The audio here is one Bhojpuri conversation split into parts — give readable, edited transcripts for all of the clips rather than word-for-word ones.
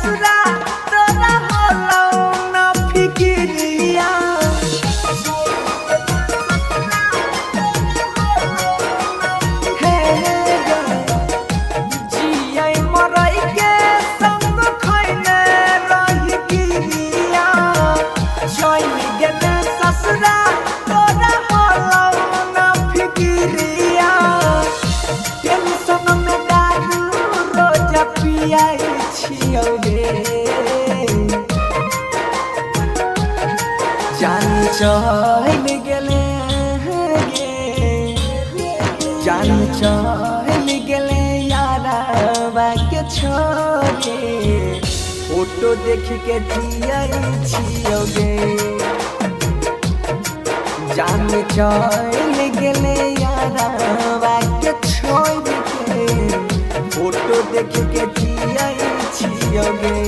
ससुरा तोरा होलो ना फिकिरिया हे जिया मरई के संग खइले रही गिरिया जई गेले ससुरा तोरा होलो ना फिकिरिया टेंशन में दारू रोज पियाई छियो गे जान चल गेले जान चल गेले यारवा के छोरे फोटो देख के जियाई छियो गे जान चल गेले यारवा के छोड़ के फोटो देख के जियाई छियो गे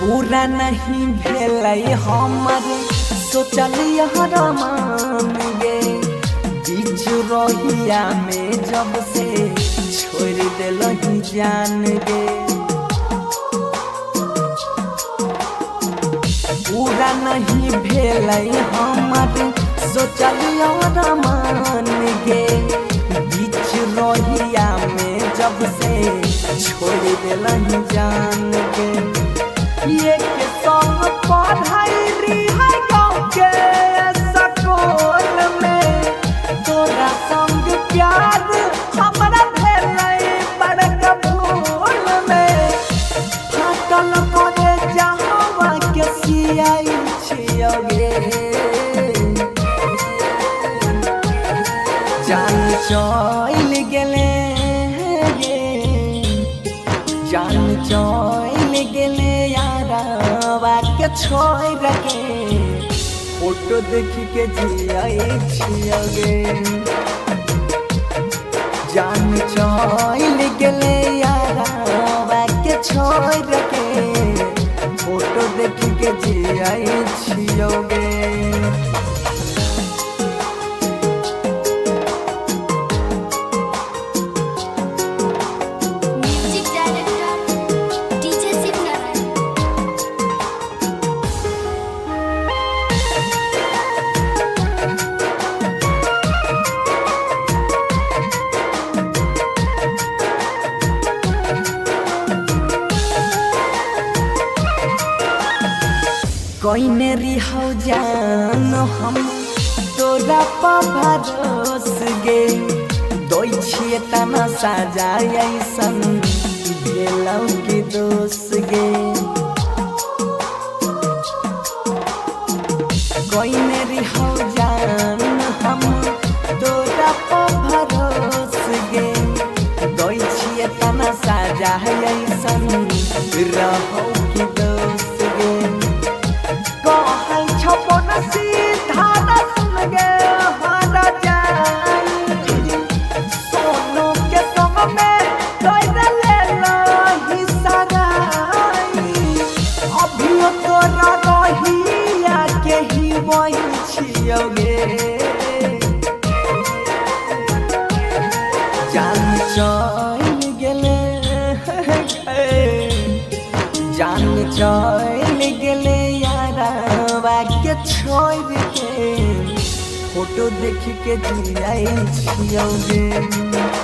पूरा नहीं भेलै हमर सोचल मान गे बीच रहिया में जब से छोड़ दिलही जान गे पूरा नहीं भेलै हमर सोचल मान गे बीच रहिया में जब से छोड़ दिलही जान गे ये के संग पढ़ाई रिहाई गाँव के स्कूल में तोरा संग प्यार हमरा भेलै बड़का भूल में फाटल पड़े जहाँ के सियाई छियो गे जान चल गेले जान चल गेले के छोड़ के फोटो देख के जियाई छियो गे जान चल गेले यारवा के छोड़ के फोटो देख के जियाई छियो गे कोइने रिहौ जान हम तोरा भरोस गे दोई छिए तना सजाय ऐसन भेलौ के दोस गे कोइने रिहौ जान हम तोरा भरोस गे दोई छिए तना सजाय ऐसन रहौ के दोस गे कहल छपन सीधा सुन गे हारा जाई सोनू के संग में तोरा ले लही सगाई अभियो तोरा रहिया के ही वही छियो गे जान चल गेले जान चल गेले के छोड़ के फोटो देख के जियाई छियो गे।